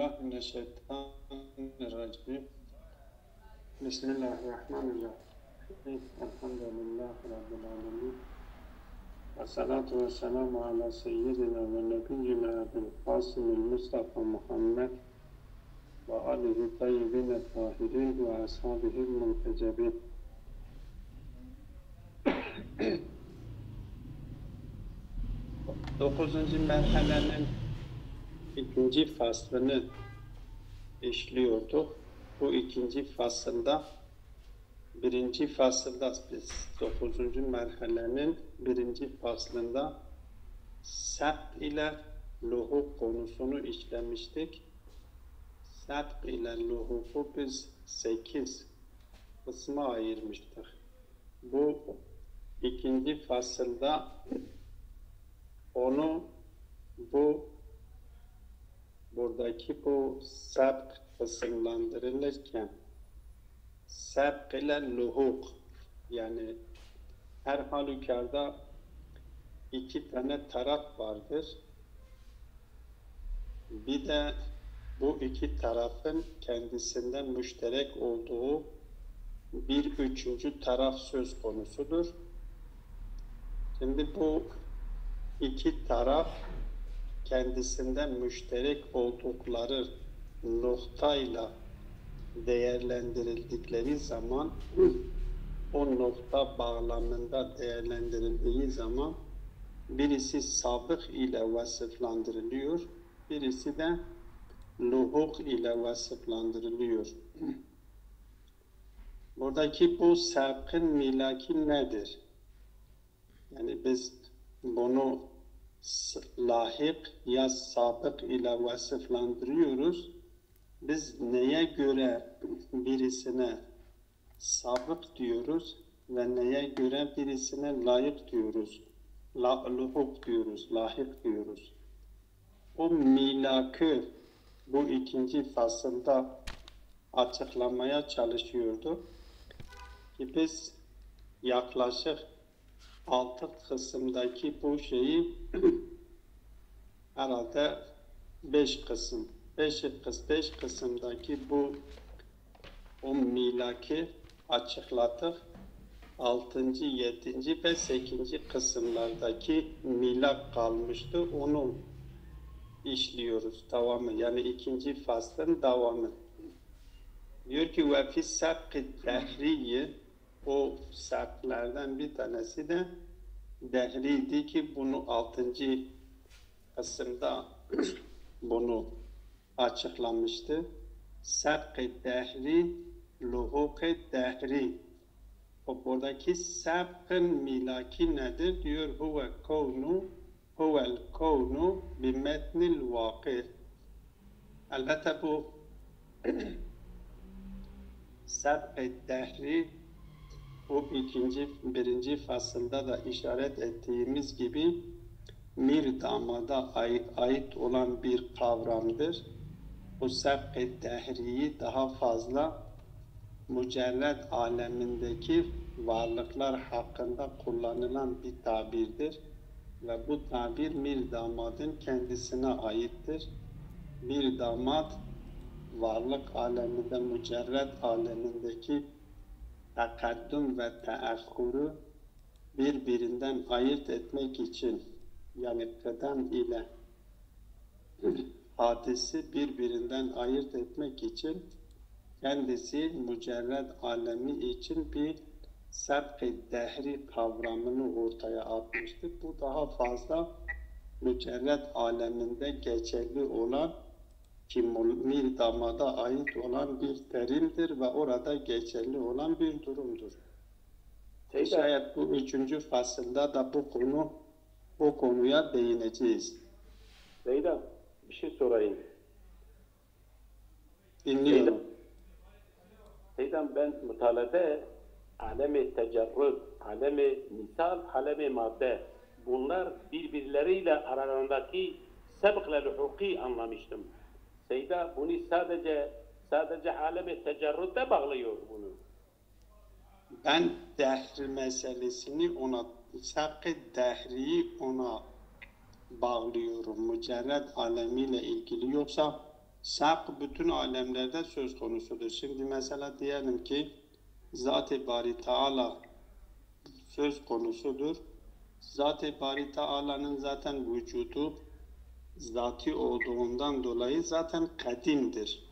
billahi mineşşeytanirracim. Bismillahirrahmanirrahim. Elhamdülillahi Rabbil alemin. Ve salatu ve selamu ala seyyidina ve nebiyyina Ebil Kasım'il Mustafa Muhammed ve alihi tayyibine tahirin ve ashabihil muntecebin. Dokuzuncu merhalenin ikinci faslını işliyorduk. Bu ikinci fasılda, birinci fasılda biz 9. merhalenin birinci faslında sebk ile luhuk konusunu işlemiştik. Sebk ile luhuku biz 8 kısma ayırmıştık. Bu ikinci fasılda onu buradaki bu sebk kısımlandırılırken sebk ile luhuk, yani her halükarda iki tane taraf vardır. Bir de bu iki tarafın kendisinden müşterek olduğu bir üçüncü taraf söz konusudur. Şimdi bu iki taraf kendisinden müşterek oldukları noktayla değerlendirildikleri zaman, o nokta bağlamında değerlendirildiği zaman birisi sabık ile vasıflandırılıyor, birisi de luhuk ile vasıflandırılıyor. Buradaki bu sebkın milaki nedir? Yani biz bunu lahik ya sabık ile vasıflandırıyoruz. Biz neye göre birisine sabık diyoruz ve neye göre birisine layık diyoruz, luhuk diyoruz, lahik diyoruz. O milakı bu ikinci fasılda açıklamaya çalışıyordu ki biz yaklaşık 6 kısımdaki bu şeyi herhalde 5 kısımdaki bu o milaki açıkladık. 6. 7. ve 8. kısımlardaki milak kalmıştı. Onu işliyoruz. Devamı. Yani ikinci faslın devamı. Diyor ki ve fis sebk-i dehriyi, o sebklerden bir tanesi de dehriydi ki bunu 6. kısımda bunu açıklamıştı. Sebk-i dehri, luhuk-i dehri. Buradaki sebkın milaki nedir? Diyor huvel kavnu bi metnil vakı. Elbette bu sebk-i dehri bu birinci fasılda da işaret ettiğimiz gibi mirdamada ait olan bir kavramdır. Bu sebk-i dehriyi daha fazla mücerred alemindeki varlıklar hakkında kullanılan bir tabirdir. Ve bu tabir mirdamadın kendisine aittir. Mirdamad, varlık aleminde, mücerred alemindeki takaddüm ve teakhürü birbirinden ayırt etmek için, yani kıdem ile hadisi birbirinden ayırt etmek için kendisi mücerred alemi için bir sebk-i dehri kavramını ortaya atmıştır. Bu daha fazla mücerred aleminde geçerli olan ki mirdamada ait olan bir terimdir ve orada geçerli olan bir durumdur. Şayet bu 3. fasılda da bu konuya değineceğiz. Zeydan, bir şey sorayım. Dinliyorum. Zeydan, ben mutalede alemi tecerrüd, alemi misal, alemi madde, bunlar birbirleriyle aralarındaki sebkle luhuki anlamıştım. Seyda bunu sadece alemi tecerrüde bağlıyor bunu. Ben dehr meselesini ona, sebk-i dehriyi ona bağlıyorum. Mücerred alemiyle ilgili. Yoksa Sabk bütün alemlerde söz konusudur. Şimdi mesela diyelim ki Zat-ı Bari Teala söz konusudur. Zat-ı Bari Teala'nın zaten vücudu zati olduğundan dolayı zaten kadimdir.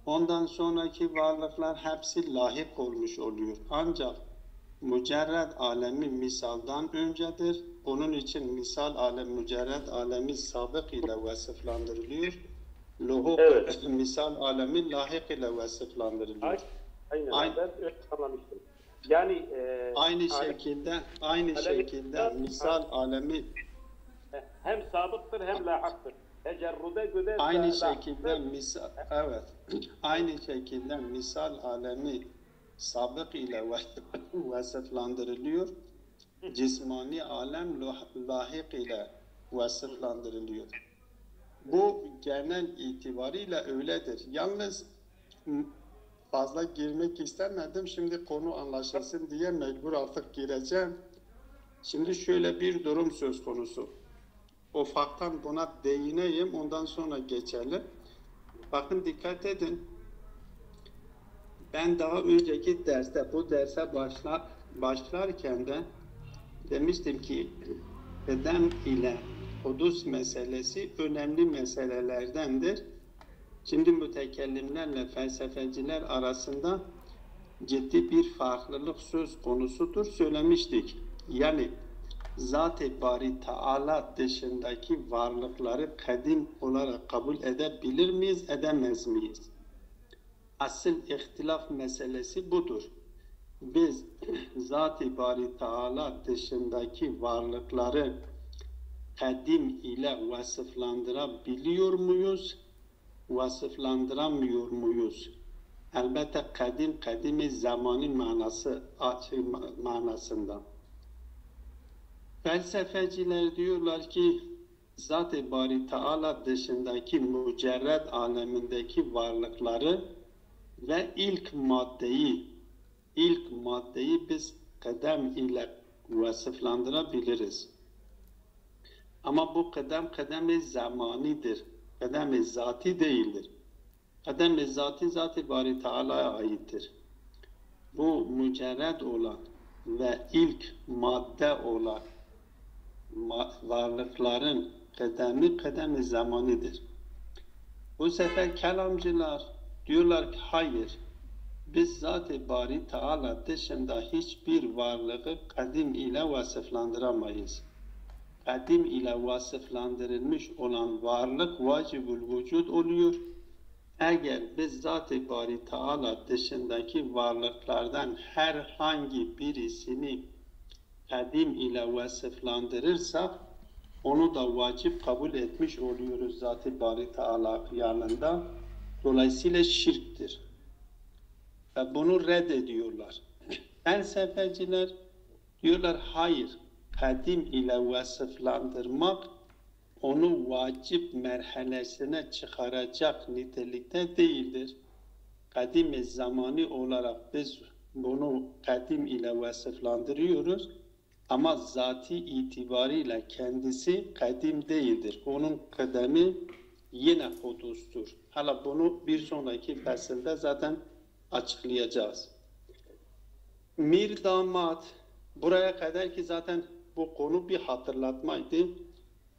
Ondan sonraki varlıklar hepsi lahik olmuş oluyor. Ancak mücerred alemi misaldan öncedir. Onun için misal alem, mücerred alemi sabık ile vasıflandırılıyor. Luhuk, Evet. misal alemi lahik ile vasıflandırılıyor. Aynen. Ben öyle anlamıştım. Yani aynı şekilde misal alemi hem sabıktır hem lahaktır. Tecerrude göre aynı şekilde misal, evet, aynı şekilde misal alemi sabık ile vasıflandırılıyor. Cismani alem lahik ile vasıflandırılıyor. Bu genel itibariyle öyledir. Yalnız fazla girmek istemedim. Şimdi konu anlaşılsın diye mecbur artık gireceğim. Şimdi şöyle bir durum söz konusu. Ufaktan buna değineyim, ondan sonra geçelim. Bakın dikkat edin. Ben daha önceki derste, bu derse başlarken de demiştim ki bedem ile hudus meselesi önemli meselelerdendir. Şimdi mütekellimlerle felsefeciler arasında ciddi bir farklılık söz konusudur, söylemiştik. Yani Zat-ı Bari Teala dışındaki varlıkları kadim olarak kabul edebilir miyiz, edemez miyiz? Asıl ihtilaf meselesi budur. Biz Zat-ı Bari Teala dışındaki varlıkları kadim ile vasıflandırabiliyor muyuz, vasıflandıramıyor muyuz? Elbette kadimi zamanı manasında. Felsefeciler diyorlar ki Zat-ı Bari Teala dışındaki mücerred alemindeki varlıkları ve ilk maddeyi biz kadem ile vasıflandırabiliriz. Ama bu kadem-i zamanidir. Kadem-i zati değildir. Kadem-i zati Zat-ı Bari Teala'ya aittir. Bu mücerred olan ve ilk madde olan varlıkların kadem-i zamanidir. Bu sefer kelamcılar diyorlar ki hayır, biz Zat-ı Bari Teala dışında hiçbir varlığı kadim ile vasıflandıramayız. Kadim ile vasıflandırılmış olan varlık vacibül vücud oluyor. Eğer biz Zat-ı Bari Teala dışındaki varlıklardan herhangi birisini kadim ile vasıflandırırsak onu da vacip kabul etmiş oluyoruz Zat-ı Bari Teala yanında. Dolayısıyla şirktir. Ve bunu reddediyorlar. Felsefeciler diyorlar hayır, kadim ile vasıflandırmak onu vacip merhalesine çıkaracak nitelikte değildir. Kadim zamanı olarak biz bunu kadim ile vasıflandırıyoruz ama zati itibariyle kendisi kadim değildir. Onun kademi yine hudustur. Hala bunu bir sonraki fasılda zaten açıklayacağız. Mir damat, buraya kadar ki zaten bu konu bir hatırlatmaydı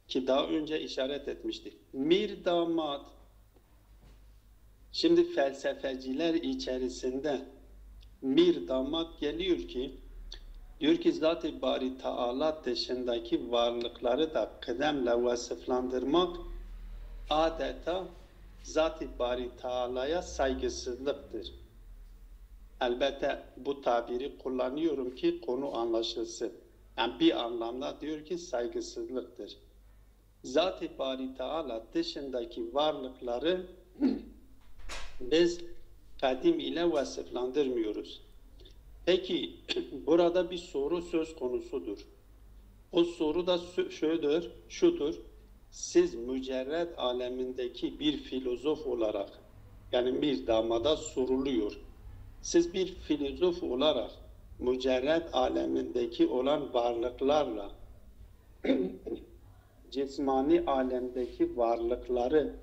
ki daha önce işaret etmiştik. Mir damat, şimdi felsefeciler içerisinde mir damat geliyor ki, diyor ki Zat-ı Bari Teala dışındaki varlıkları da kıdemle vasıflandırmak adeta Zat-ı Bari Teala'ya saygısızlıktır. Elbette bu tabiri kullanıyorum ki konu anlaşılsın. Yani bir anlamda diyor ki saygısızlıktır. Zat-ı Bari Teala dışındaki varlıkları biz kadim ile vasıflandırmıyoruz. Peki burada bir soru söz konusudur. O soru da şudur. Siz mücerred alemindeki bir filozof olarak, yani bir damada soruluyor. Siz bir filozof olarak mücerred alemindeki olan varlıklarla cismani alemdeki varlıkları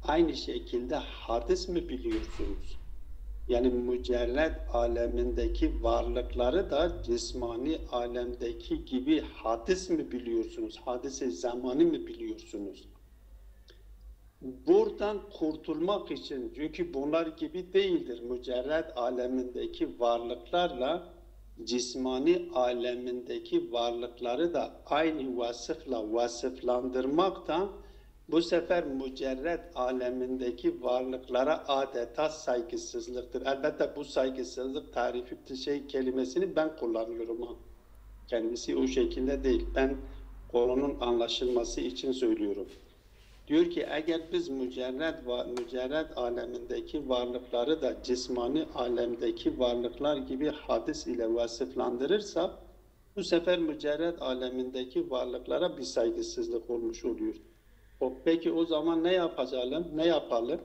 aynı şekilde hadis mi biliyorsunuz? Yani mücerred alemindeki varlıkları da cismani alemdeki gibi hadis mi biliyorsunuz? Hadis-i zamanı mı biliyorsunuz? Buradan kurtulmak için, çünkü bunlar gibi değildir. Mücerred alemindeki varlıklarla cismani alemindeki varlıkları da aynı vasıfla vasıflandırmaktan bu sefer mücerred alemindeki varlıklara adeta saygısızlıktır. Elbette bu saygısızlık tarifi kelimesini ben kullanıyorum. Kendisi o şekilde değil. Ben konunun anlaşılması için söylüyorum. Diyor ki eğer biz mücerred alemindeki varlıkları da cismani alemdeki varlıklar gibi hadis ile vasıflandırırsak bu sefer mücerred alemindeki varlıklara bir saygısızlık olmuş oluyor. Peki o zaman ne yapalım?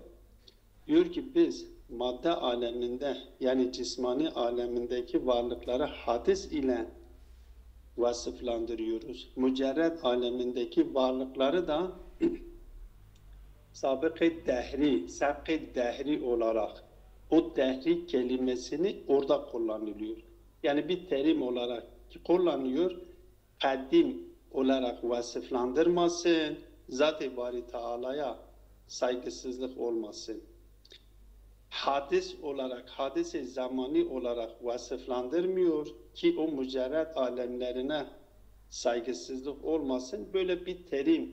Diyor ki biz madde aleminde yani cismani alemindeki varlıkları hadis ile vasıflandırıyoruz. Mücerred alemindeki varlıkları da sabık-ı dehri olarak o dehri kelimesini orada kullanılıyor. Yani bir terim olarak kullanıyor, kadim olarak vasıflandırmasın, Zat-ı Bari Teala'ya saygısızlık olmasın. Hadis olarak, hadis-i zamani olarak vasıflandırmıyor ki o mücerred alemlerine saygısızlık olmasın. Böyle bir terim,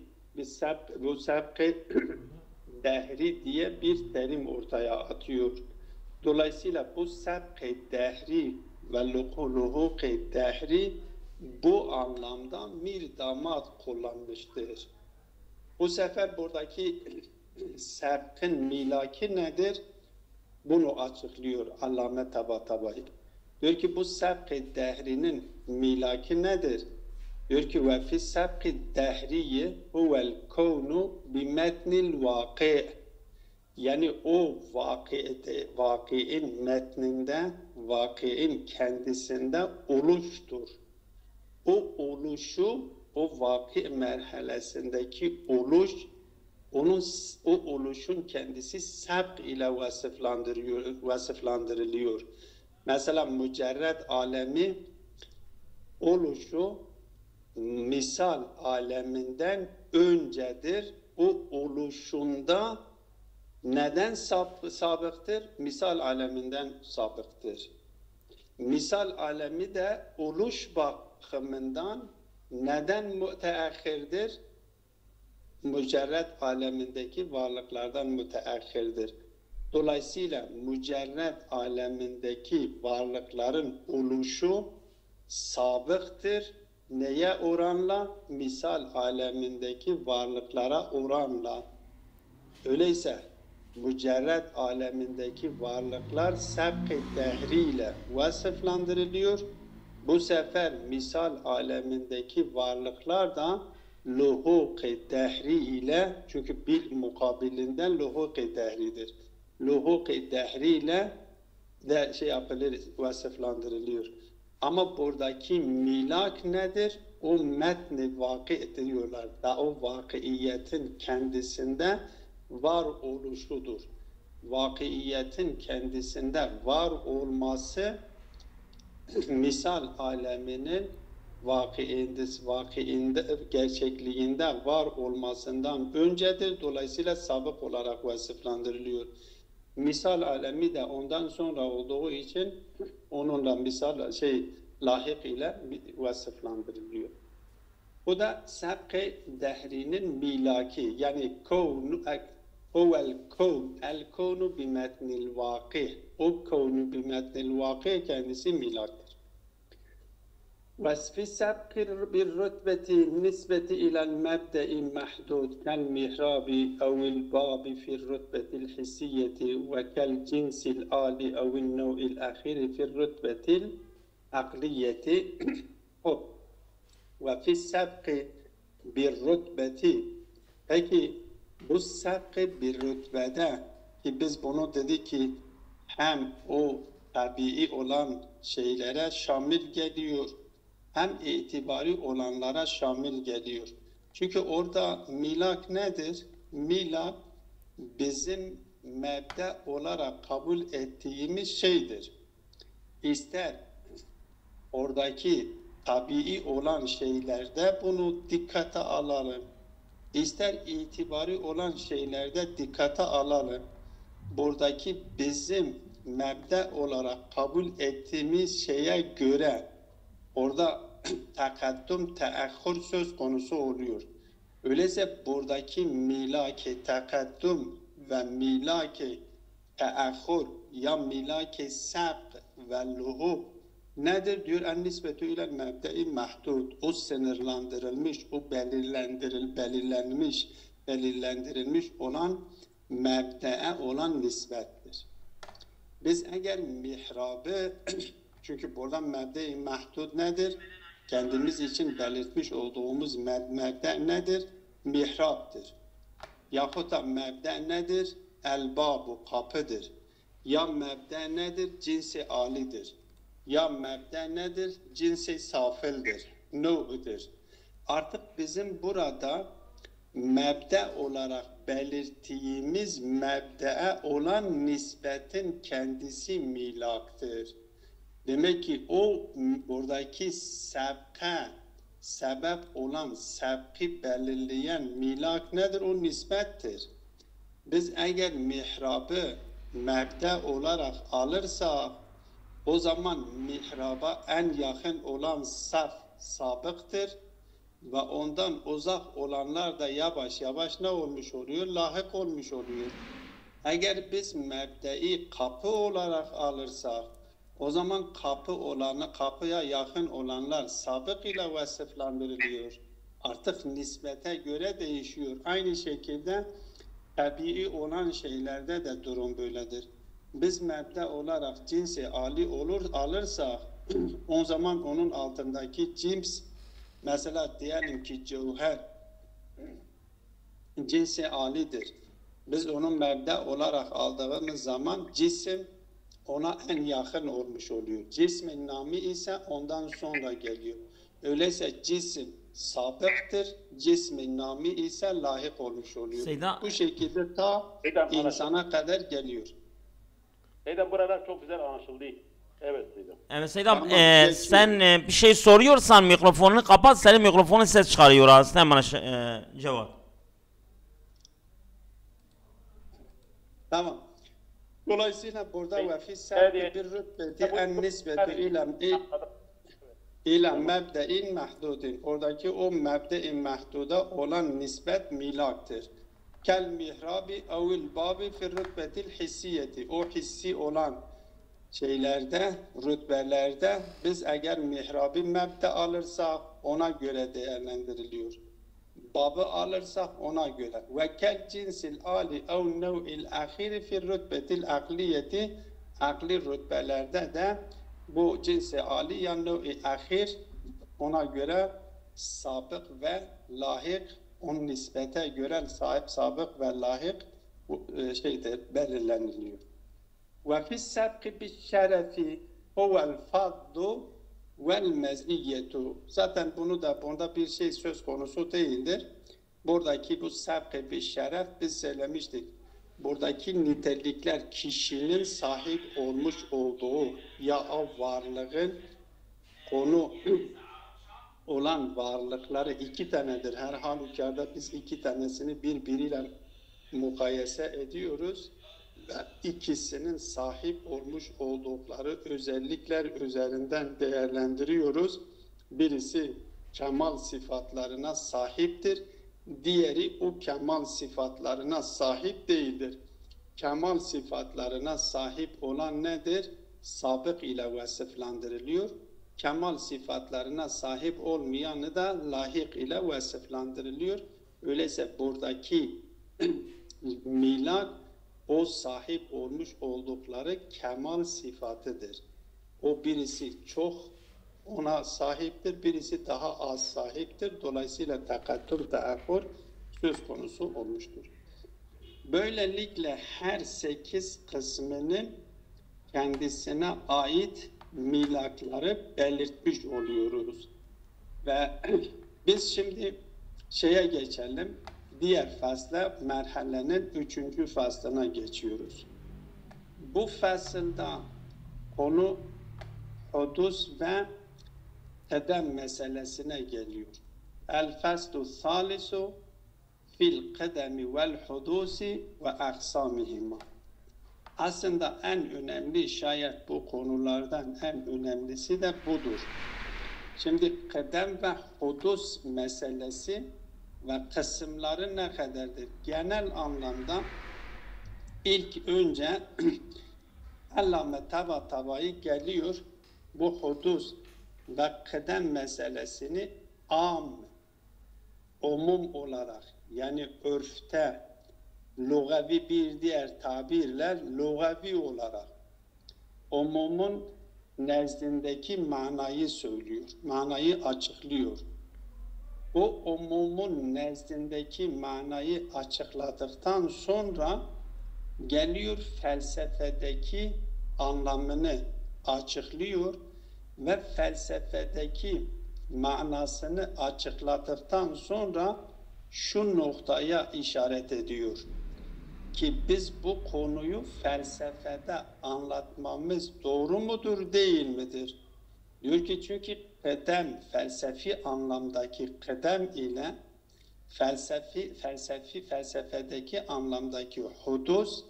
bu sabık-ı dehri diye bir terim ortaya atıyor. Dolayısıyla bu sabık-ı dehri ve luhuk-ı dehri bu anlamda mirdamat kullanmıştır. Bu sefer buradaki sabıkın milaki nedir? Bunu açıklıyor Allame Tabatabai. Diyor ki bu sabık-ı dehrinin milaki nedir? Diyor ki ve fi sabık-ı dehriye huvel kavnu bimetnil vaki. Yani o vakiin metninde, vakiin kendisinde oluştur. O oluşu, o vaki merhalesindeki oluş, o oluşun kendisi sabk ile vasıflandırılıyor. Mesela mücerred alemi oluşu misal aleminden öncedir. O oluşunda neden sabıktır? Misal aleminden sabıktır. Misal alemi de oluş bakımından neden müteahhirdir? Mücerred alemindeki varlıklardan müteahhirdir. Dolayısıyla mücerred alemindeki varlıkların oluşu sabıktır. Neye oranla? Misal alemindeki varlıklara oranla. Öyleyse mücerred alemindeki varlıklar sabık-ı dehriyle vasıflandırılıyor. Bu sefer misal alemindeki varlıklar da luhuk-ı dehri ile, çünkü bil mukabilinden luhuk-ı dehridir. Luhuk-ı dehri ile de vasıflandırılıyor. Ama buradaki milak nedir? O metni vakı diyorlar. Da o vakıiyetin kendisinde var oluşudur. Vakıiyetin kendisinde var olması misal aleminin vakıinde gerçekliğinde var olmasından öncedir. Dolayısıyla sabık olarak vasıflandırılıyor. Misal alemi de ondan sonra olduğu için onunla lahik ile vasıflandırılıyor. Bu da sabık-ı dehrinin milaki, yani el kavnu bimetnil vaki. O kavnu bimetnil vaki kendisi milaktır. وفي السبق بالرتبة النسبة إلى المبدأ محدود كالمحراب أو الباب في الرتبة الحسية وكالجنس الآلي أو النوع الأخير في الرتبة العقلية وفي السبق بالرتبة. Peki bu sabık bir rütbede ki biz bunu dedik ki hem o tabii olan şeylere şamil geliyor hem itibari olanlara şamil geliyor. Çünkü orada milak nedir? Milak bizim mebde olarak kabul ettiğimiz şeydir. İster oradaki tabii olan şeylerde bunu dikkate alalım, İster itibari olan şeylerde dikkate alalım. Buradaki bizim mebde olarak kabul ettiğimiz şeye göre orada takaddüm, teahhür söz konusu oluyor. Öyleyse buradaki milaki takaddüm ve milaki teahhür ya milaki sabk ve luhuk nedir diyor? En nisbetu ile mebde-i mahdud. O sınırlandırılmış, o belirlendirilmiş olan mebde'e olan nispettir. Biz eğer mihrabı, çünkü burada mebde-i mahdud nedir? Kendimiz için belirtmiş olduğumuz mebde nedir? Mihraptır. Yahut da mebde nedir? Elbabu, kapıdır. Ya mebde nedir? Cinsi alidir. Ya mebde nedir? Cinsi safildir, nu'udur. Artık bizim burada mebde olarak belirttiğimiz mebde'e olan nispetin kendisi milaktır. Demek ki o buradaki sebep olan sebki belirleyen milak nedir? O nispettir. Biz eğer mihrabı mebde olarak alırsak o zaman mihraba en yakın olan saf sabıktır ve ondan uzak olanlar da yavaş yavaş ne olmuş oluyor? Lahık olmuş oluyor. Eğer biz mebdeyi kapı olarak alırsak o zaman kapıya yakın olanlar sabık ile vasıflandırılıyor. Artık nispete göre değişiyor. Aynı şekilde tabii olan şeylerde de durum böyledir. Biz mebde olarak cinsi ali alırsak o zaman onun altındaki cins, mesela diyelim ki cevher cinsi alidir. Biz onu mebde olarak aldığımız zaman cisim ona en yakın olmuş oluyor. Cismin namı ise ondan sonra geliyor. Öyleyse cisim sabıktır, cismin namı ise layık olmuş oluyor. Bu şekilde ta insana kadar geliyor. Seydam buralar çok güzel anlaşıldı. Evet Seydam. Evet Seydam, sen bir şey soruyorsan mikrofonunu kapat, senin mikrofonun ses çıkarıyor aslında, hemen cevap. Tamam. Dolayısıyla burada ve fi sabbi bir rütbeti en nisbetu ile mebde'in mahdudin. Oradaki o mebde'in mahduda olan nispet milaktır. Kel mihrabi evil babi fi rütbetil hissiyeti. O hissi olan şeylerde, rütbelerde biz eğer mihrabi mebde alırsak ona göre değerlendiriliyor. Babı alırsak ona göre. Ve kel cinsil ali ev nev'il ahiri fi rütbetil akliyeti. Akli rütbelerde de bu cinsi ali ya nev'i ahir ona göre sabık ve lahik, onun nispete göre sahip sabık ve lahik belirleniliyor. Ve fis sabki bis şerefi huvel faddu vel mezniyetu. Zaten bunda bir şey söz konusu değildir. Buradaki bu sabki bis şeref biz söylemiştik. Buradaki nitelikler kişinin sahip olmuş olduğu ya o varlığın konu olan varlıkları iki tanedir. Her halükarda biz iki tanesini birbiriyle mukayese ediyoruz ve ikisinin sahip olmuş oldukları özellikler üzerinden değerlendiriyoruz. Birisi kemal sıfatlarına sahiptir. Diğeri o kemal sıfatlarına sahip değildir. Kemal sıfatlarına sahip olan nedir? Sabık ile vasıflandırılıyor. Kemal sıfatlarına sahip olmayanı da lahik ile vasıflandırılıyor. Öyleyse buradaki milak o sahip olmuş oldukları kemal sıfatıdır. O birisi çok ona sahiptir, birisi daha az sahiptir. Dolayısıyla takattür, teahhür söz konusu olmuştur. Böylelikle her 8 kısmının kendisine ait milakları belirtmiş oluyoruz. Ve biz şimdi şeye geçelim. diğer fasla, merhalenin 3. faslına geçiyoruz. Bu fasılda konu hudus ve kedem meselesine geliyor. El faslu salisu fil kedemi vel hudusi ve aksamihima. Aslında en önemli, şayet bu konulardan en önemlisi de budur. Şimdi kedem ve hudus meselesi ve kısımları ne kadardır? Genel anlamda ilk önce Allame Tabatabai geliyor, bu hudus ve kedem meselesini umum olarak, yani örfte, lugavi bir diğer tabirler, lugavi olarak umumun nezdindeki manayı söylüyor, manayı açıklıyor. O umumun nezdindeki manayı açıkladıktan sonra geliyor felsefedeki anlamını açıklıyor ve felsefedeki manasını açıkladıktan sonra şu noktaya işaret ediyor ki biz bu konuyu felsefede anlatmamız doğru mudur, değil midir? Diyor ki çünkü kedem, felsefi anlamdaki kedem ile felsefedeki anlamdaki hudus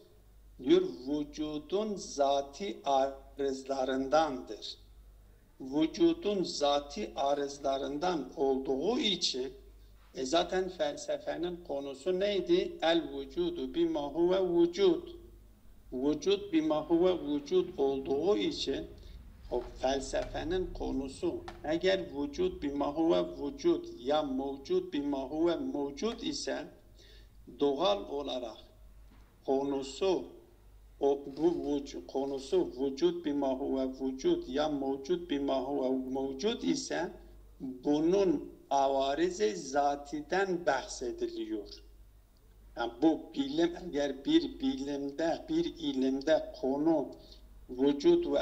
diyor vücudun zati arızlarındandır. Vücudun zati arızlarından olduğu için zaten felsefenin konusu neydi? El vücudu bima huve vücud. Vücut bima huve vücud olduğu için o felsefenin konusu eğer vücut bima huve vücud ya mevcut bima huve mevcut ise doğal olarak konusu konusu vücut bima huve vücud ya mevcut bima huve mevcut ise bunun avariz-i zatiden bahsediliyor. Yani bu bilim, eğer bir bilimde, bir ilimde konu vücut ve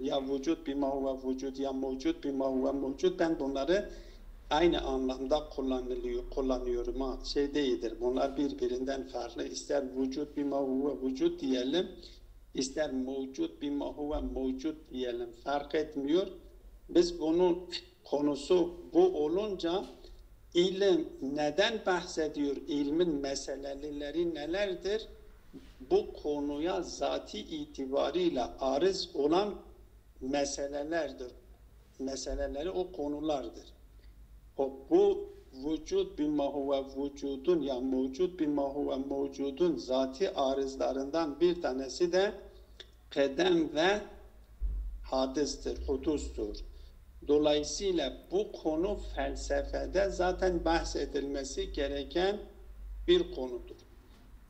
ya vücut bima huve vücut ya mevcut bima huve mevcut, ben bunları aynı anlamda kullanıyorum ha. Şey değildir. Bunlar birbirinden farklı. İster vücut bima huve vücut diyelim, ister mevcut bima huve mevcut diyelim. Fark etmiyor. Biz bunun konusu bu olunca ilim neden bahsediyor? İlmin meseleleri nelerdir? Bu konuya zati itibarıyla arız olan meselelerdir. Meseleleri o konulardır. Bu vücut bima huve vücudun ya mevcut bima huve mevcudun zati arızlarından bir tanesi de kedem ve hadistir, hudustur. Dolayısıyla bu konu felsefede zaten bahsedilmesi gereken bir konudur.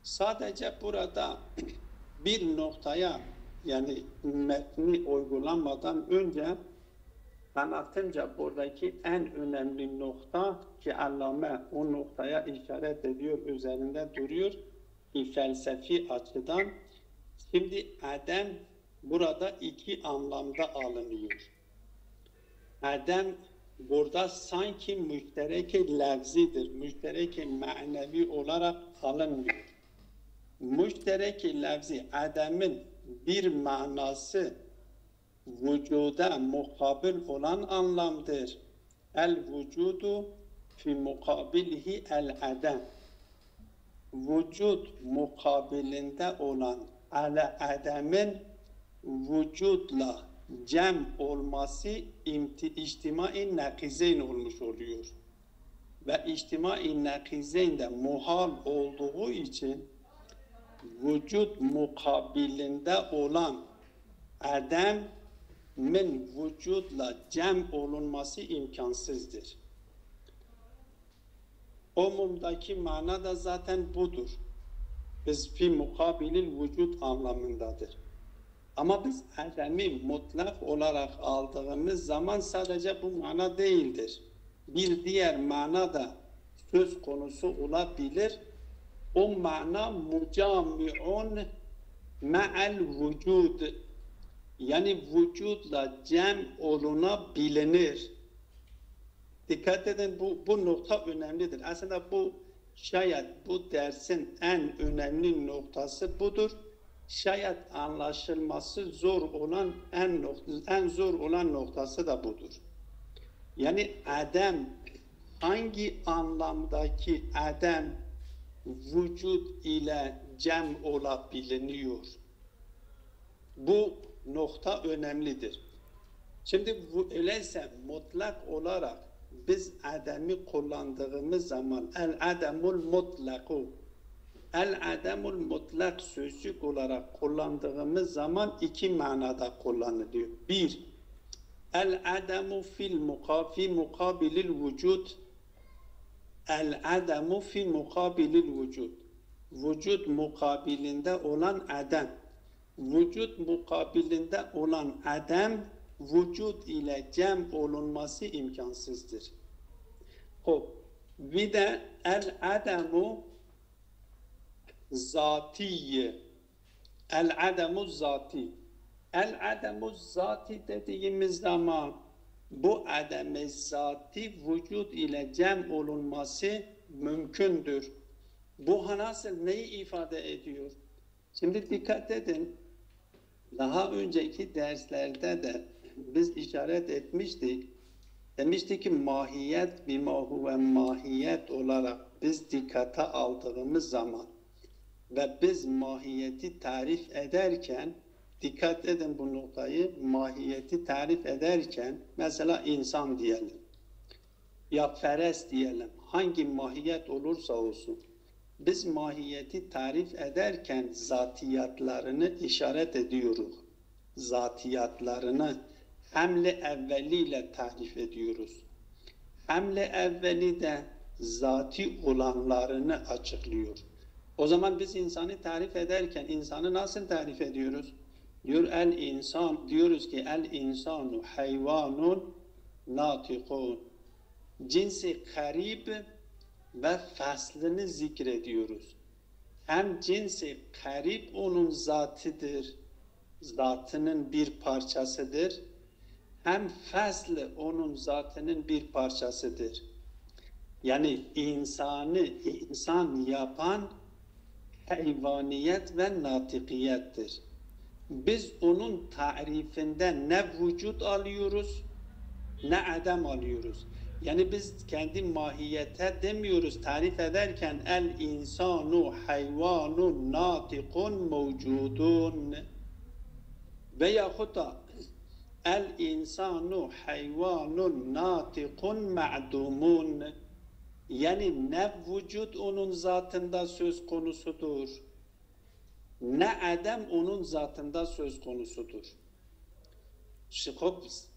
Sadece burada bir noktaya, yani metni uygulanmadan önce kanaatimce buradaki en önemli nokta ki Allame o noktaya işaret ediyor, üzerinde duruyor ki felsefi açıdan. Şimdi Adem burada iki anlamda alınıyor. Adem burada sanki müşterek-i lafzidir, müşterek-i manevi olarak alınmıyor. Müşterek-i lafzi, Adem'in bir manası vücuda mukabil olan anlamdır. El vücudu fi mukabilihi el adem. Vücut mukabilinde olan Adem'in vücutla cem olması içtimai nakizeyn olmuş oluyor. Ve içtimai nakizeyn de muhal olduğu için vücut mukabilinde olan Adem'in vücutla cem olunması imkansızdır. Umumdaki mana da zaten budur. Biz fi mukabilil vücut anlamındadır. Ama biz Adem'i mutlak olarak aldığımız zaman sadece bu mana değildir. Bir diğer mana da söz konusu olabilir. O mana mucami'un ma'al vücud, yani vücutla cem olunabilir. Dikkat edin, bu nokta önemlidir. Aslında bu Şayet bu dersin en önemli noktası budur. Şayet anlaşılması zor olan en zor olan noktası da budur. Yani Adem hangi anlamdaki Adem vücut ile cem olabiliyor? Bu nokta önemlidir. Şimdi öyleyse mutlak olarak biz Adem'i kullandığımız zaman el-ademul mutlaku, el-ademul mutlak sözcük olarak kullandığımız zaman iki manada kullanılıyor. Bir, el-ademu fi mukabilil vücud, el-ademu fi mukabilil vücud, vücut mukabilinde olan Adem, vücut mukabilinde olan Adem, vücut ile cem olunması imkansızdır. Bir de el-ademu zatiye, el-ademu zati. El-ademu zati dediğimiz zaman bu adem-i zati vücut ile cem olunması mümkündür. Bu nasıl neyi ifade ediyor? Şimdi dikkat edin. Daha önceki derslerde de biz işaret etmiştik. Demiştik ki mahiyet bimahu ve mahiyet olarak biz dikkate aldığımız zaman ve biz mahiyeti tarif ederken, dikkat edin bu noktayı, mahiyeti tarif ederken mesela insan diyelim ya feres diyelim, hangi mahiyet olursa olsun biz mahiyeti tarif ederken zatiyatlarını işaret ediyoruz. Zatiyatlarını hamle evveliyle tarif ediyoruz. Hamle evveli de zati olanlarını açıklıyor. O zaman biz insanı tarif ederken insanı nasıl tarif ediyoruz? Diyoruz ki el insanu hayvanun natikun. Cinsi garib ve faslını zikrediyoruz. Hem cinsi garib onun zatıdır, zatının bir parçasıdır. Hem faslı onun zatının bir parçasıdır. Yani insanı insan yapan hayvaniyet ve natikiyettir. Biz onun tarifinden ne vücut alıyoruz, ne adem alıyoruz. Yani biz kendi mahiyete demiyoruz tarif ederken el insanu hayvanun natikun mevcudun veyahut da el insanu hayvanun natikun ma'dumun, yani ne vücut onun zatında söz konusudur ne adem onun zatında söz konusudur.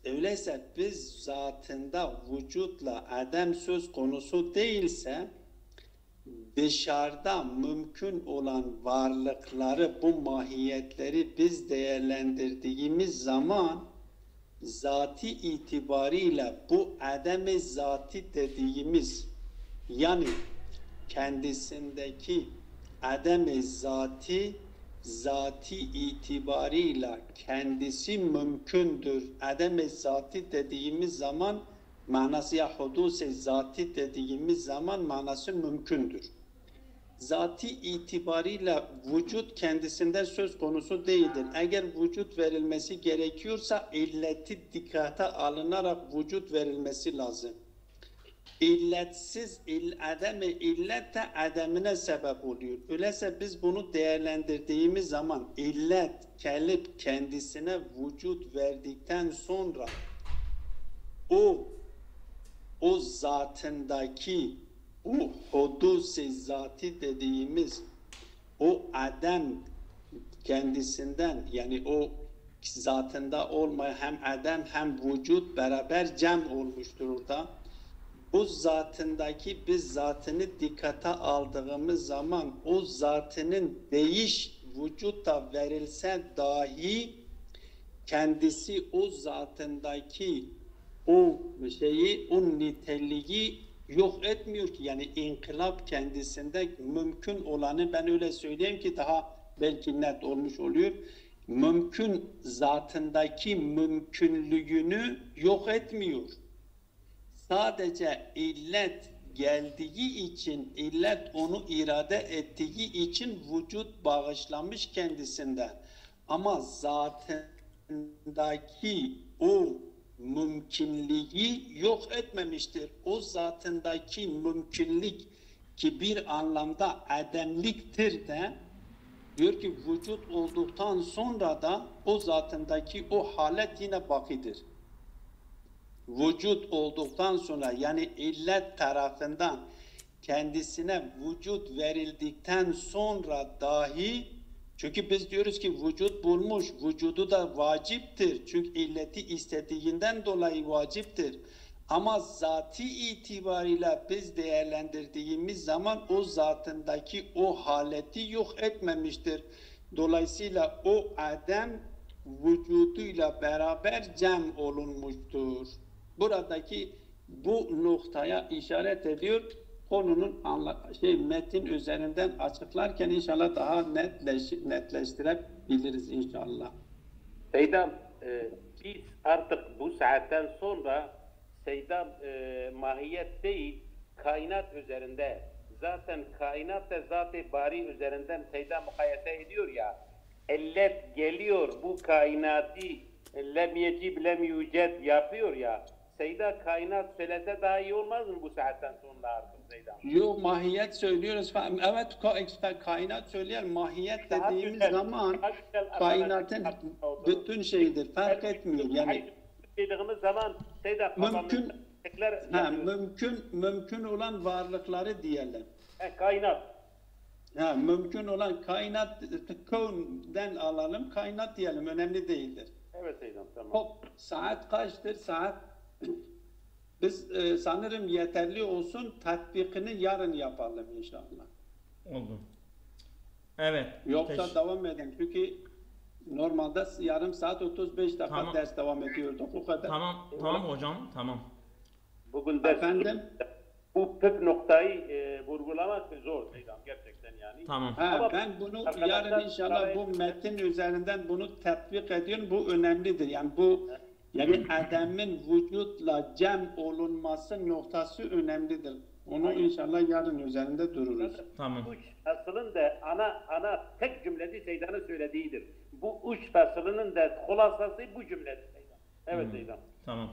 Öyleyse biz zatında vücutla adem söz konusu değilse dışarıda mümkün olan varlıkları, bu mahiyetleri biz değerlendirdiğimiz zaman zati itibariyle bu adem-i zati dediğimiz, yani kendisindeki adem-i zati itibarıyla kendisi mümkündür. Adem-i zati dediğimiz zaman manası, ya hudus-i zati dediğimiz zaman manası mümkündür. Zati itibarıyla vücut kendisinden söz konusu değildir. Eğer vücut verilmesi gerekiyorsa illeti dikkate alınarak vücut verilmesi lazım. İlletsiz adem-i illet de ademine sebep oluyor. Öyleyse biz bunu değerlendirdiğimiz zaman illet gelip kendisine vücut verdikten sonra o zatındaki o hudus-i zati dediğimiz o adem kendisinden, yani o zatında olmayan hem adem hem vücut beraber cem olmuştur orada. Bu zatındaki biz zatını dikkate aldığımız zaman o zatının değiş vücutta verilse dahi kendisi o zatındaki o şeyi, o niteliği yok etmiyor ki. Yani inkılap kendisinde mümkün olanı, ben öyle söyleyeyim ki daha belki net olmuş oluyor. Mümkün zatındaki mümkünlüğünü yok etmiyor. Sadece illet geldiği için, illet onu irade ettiği için vücut bağışlamış kendisinden. Ama zatındaki o mümkünlüğü yok etmemiştir. O zatındaki mümkünlük ki bir anlamda ademliktir de, diyor ki vücut olduktan sonra da o zatındaki o halet yine bakidir. Vücut olduktan sonra yani illet tarafından kendisine vücut verildikten sonra dahi, çünkü biz diyoruz ki vücut bulmuş, vücudu da vaciptir. Çünkü illeti istediğinden dolayı vaciptir. Ama zati itibariyle biz değerlendirdiğimiz zaman o zatındaki o haleti yok etmemiştir. Dolayısıyla o Adem vücuduyla beraber cem olunmuştur. Buradaki bu noktaya işaret ediyor. Konunun metin üzerinden açıklarken inşallah daha netleştirebiliriz inşallah. Seydam, biz artık bu saatten sonra Seydam mahiyet değil, kainat üzerinde, zaten kainat da zat-ı bari üzerinden Seydam mukayese ediyor ya, illet geliyor bu kainatı lem yecib lem yüced yapıyor ya, Seyda kainat söylese daha iyi olmaz mı bu saatten sonra artık Seydam? Yok, mahiyet söylüyoruz. Evet, kainat söyleyen mahiyet dediğimiz zaman kainatın bütün şeyidir. Fark etmiyor. Yani dediğimiz zaman Seyda mümkün olan varlıkları diyelim. Kainat. Mümkün olan kainat, kavnden alalım, kainat diyelim. Önemli değildir. Evet Seydam, tamam. Hop, saat kaçtır? Saat biz sanırım yeterli olsun, tatbikini yarın yapalım inşallah. Oldu. Evet. Yoksa devam edelim. Çünkü normalde yarım saat 35 dakika ders devam ediyorduk. O kadar. Tamam hocam, tamam. Bugün ders Efendim? bu pek noktayı vurgulamak zor Seydam gerçekten yani. Tamam. Ha, ben bunu yarın inşallah bu metin üzerinden bunu tatbik ediyorum. Bu önemlidir. Yani bu Adem'in vücutla cem olunması noktası önemlidir. Onu inşallah yarın üzerinde dururuz. Tamam. Üç faslın da ana tek cümlesi Seydam'ın söylediğidir. Bu üç faslının da hulasası bu cümlesi Seydam. Evet Seydam. Tamam.